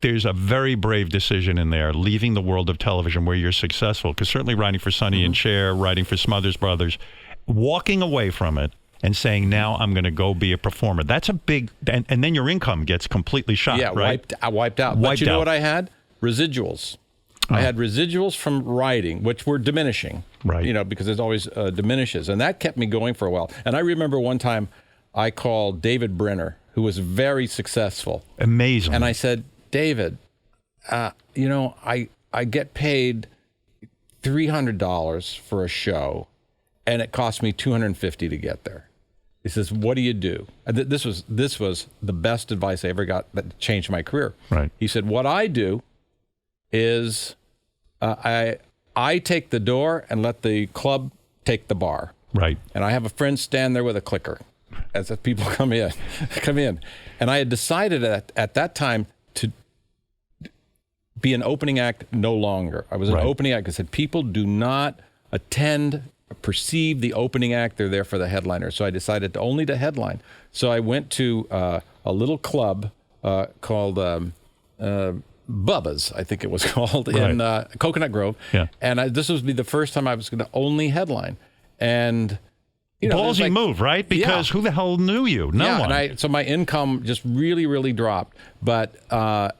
there's a very brave decision in there, leaving the world of television where you're successful, because certainly writing for Sonny and Cher, writing for Smothers Brothers, walking away from it and saying, now I'm going to go be a performer. That's a big, and then your income gets completely shot, right? Wiped out. But you know what I had? Residuals. I had residuals from writing, which were diminishing, right? Because it always diminishes. And that kept me going for a while. And I remember one time I called David Brenner, who was very successful. Amazing. And I said, David, I get paid $300 for a show, and it cost me $250 to get there. He says, what do you do? This was the best advice I ever got that changed my career. Right. He said, what I do is I take the door and let the club take the bar. Right. And I have a friend stand there with a clicker as the people come in. And I had decided at that time to be an opening act no longer. I was an opening act. I said, people do not perceive the opening act. They're there for the headliner. So I decided to headline. So I went to a little club called Bubba's, I think it was called, in Coconut Grove. Yeah. And this would be the first time I was going to only headline. And ballsy move, right? Because who the hell knew you? No one. And so my income just really, really dropped. But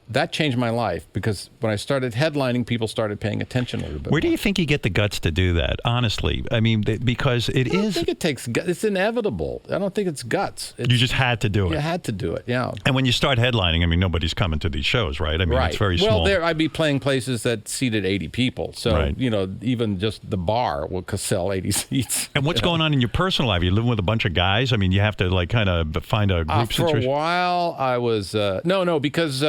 that changed my life, because when I started headlining, people started paying attention a little bit. Where do you think you get the guts to do that? Honestly, I mean, because I don't think it takes guts. It's inevitable. I don't think it's guts. You just had to do it. You had to do it. Yeah. And when you start headlining, I mean, nobody's coming to these shows, right? I mean, it's very small. Well, I'd be playing places that seated 80 people. So even just the bar will sell 80 seats. And what's going on in your personal life? You living with a bunch of guys? I mean, you have to kind of find a group situation. For a while, I was because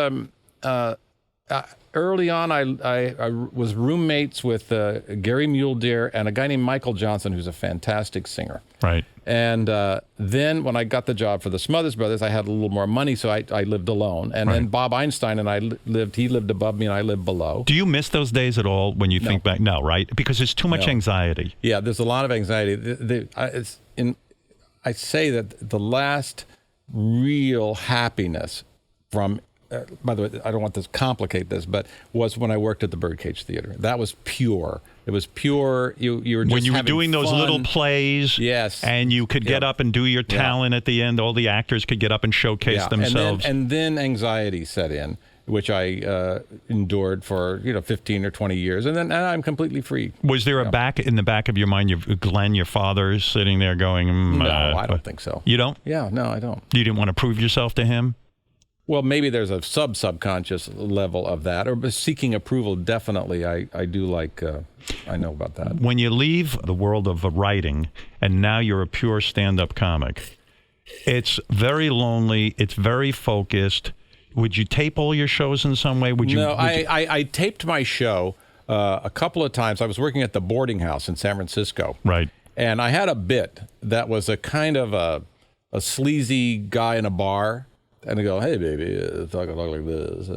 early on, I was roommates with Gary Muleder and a guy named Michael Johnson, who's a fantastic singer. Right. And then when I got the job for the Smothers Brothers, I had a little more money, so I lived alone. And then Bob Einstein and I he lived above me and I lived below. Do you miss those days at all when you think back? No, right? Because there's too much anxiety. Yeah, there's a lot of anxiety. I say that the last real happiness from, by the way, I don't want to complicate this, but was when I worked at the Birdcage Theater. That was pure. It was pure. You were just when you were doing those little plays, yes, and you could get up and do your talent at the end. All the actors could get up and showcase themselves. And then anxiety set in, which I endured for 15 or 20 years, and then I'm completely free. Was there in the back of your mind, Glenn, your father, sitting there going, no, I don't think so. You don't? Yeah, no, I don't. You didn't want to prove yourself to him? Well, maybe there's a subconscious level of that, or seeking approval. Definitely, I do like. I know about that. When you leave the world of writing and now you're a pure stand-up comic, it's very lonely. It's very focused. Would you tape all your shows in some way? I taped my show a couple of times. I was working at the boarding house in San Francisco. Right. And I had a bit that was a kind of a sleazy guy in a bar. And I go, hey, baby, talk like this.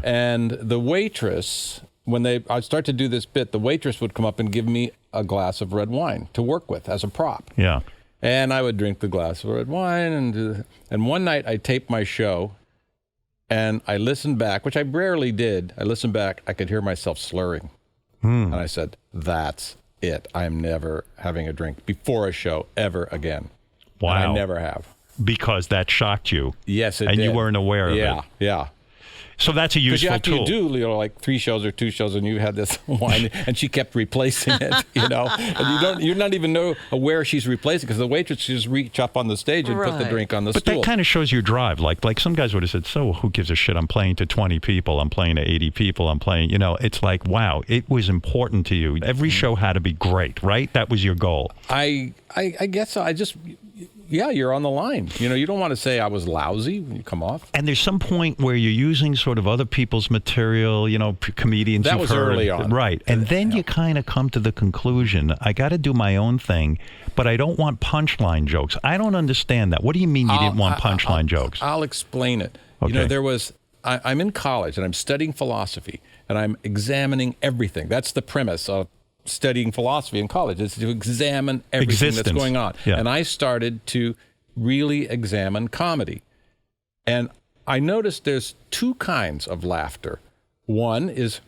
And the waitress, when I'd start to do this bit, the waitress would come up and give me a glass of red wine to work with as a prop. Yeah. And I would drink the glass of red wine. And one night I taped my show, and I listened back, which I rarely did. I listened back. I could hear myself slurring. And I said, that's it. I'm never having a drink before a show ever again. Wow. And I never have. Because that shocked you. Yes, it did. And you weren't aware of it. Yeah. So that's a useful tool. Because you do, like 3 shows or 2 shows, and you had this wine, and she kept replacing it, and you're not even aware she's replacing, because the waitress just reach up on the stage and put the drink on the stool. But that kind of shows your drive. Like some guys would have said, so who gives a shit? I'm playing to 20 people. I'm playing to 80 people. I'm playing, it's like, wow, it was important to you. Every show had to be great, right? That was your goal. I guess so. Yeah, you're on the line. You don't want to say I was lousy when you come off. And there's some point where you're using sort of other people's material, comedians. That was early on. Right. And then you kind of come to the conclusion, I got to do my own thing, but I don't want punchline jokes. I don't understand that. What do you mean you didn't want punchline jokes? I'll explain it. Okay. I'm in college and I'm studying philosophy and I'm examining everything. That's the premise of studying philosophy in college, is to examine everything that's going on. Yeah. And I started to really examine comedy. And I noticed there's two kinds of laughter. One is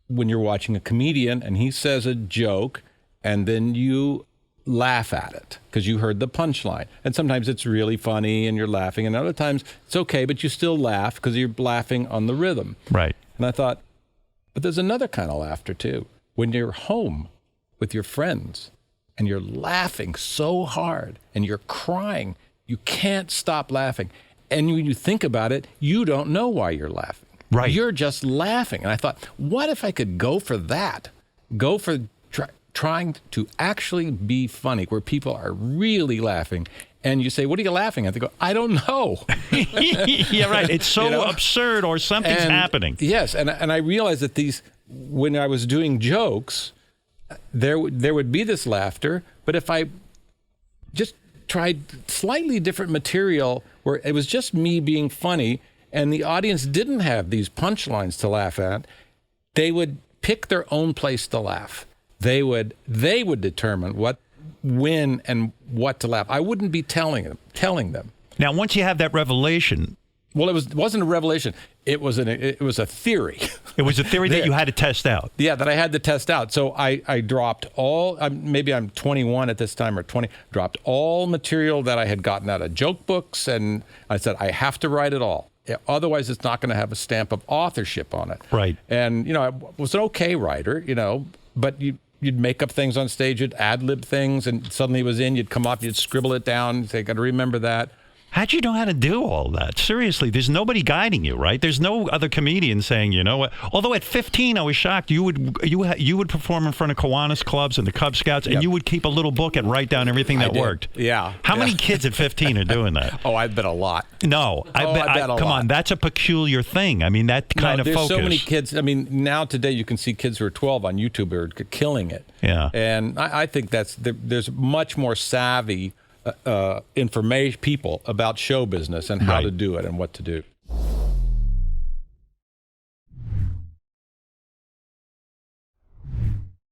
when you're watching a comedian and he says a joke and then you laugh at it because you heard the punchline. And sometimes it's really funny and you're laughing, and other times it's okay, but you still laugh because you're laughing on the rhythm. Right. And I thought, but there's another kind of laughter too. When you're home with your friends and you're laughing so hard and you're crying, you can't stop laughing. And when you think about it, you don't know why you're laughing. Right. You're just laughing. And I thought, what if I could go for that? Go for trying to actually be funny, where people are really laughing. And you say, what are you laughing at? They go, I don't know. Yeah, right. It's so absurd, or something's happening. Yes. And I realized that when I was doing jokes, there would be this laughter. But if I just tried slightly different material where it was just me being funny and the audience didn't have these punchlines to laugh at, they would pick their own place to laugh. They would determine when and what to laugh. I wouldn't be telling them. Now, once you have that revelation, well, it wasn't a revelation. It was a theory. It was a theory that you had to test out. Yeah, that I had to test out. So I dropped all. Maybe I'm 21 at this time or 20. Dropped all material that I had gotten out of joke books, and I said I have to write it all. Otherwise, it's not going to have a stamp of authorship on it. Right. And I was an okay writer, but you'd make up things on stage, you'd ad-lib things, and suddenly it was in, you'd come up, you'd scribble it down, you'd say, got to remember that. How'd you know how to do all that? Seriously, there's nobody guiding you, right? There's no other comedian saying, you know what? Although at 15, I was shocked. You would perform in front of Kiwanis clubs and the Cub Scouts, and you would keep a little book and write down everything that worked. Yeah. How many kids at 15 are doing that? Oh, I bet a lot. No, I bet come on, that's a peculiar thing. I mean, that kind of focus. There's so many kids. I mean, now today you can see kids who are 12 on YouTube who are killing it. Yeah. And I think there's much more savvy information people about show business and how to do it and what to do.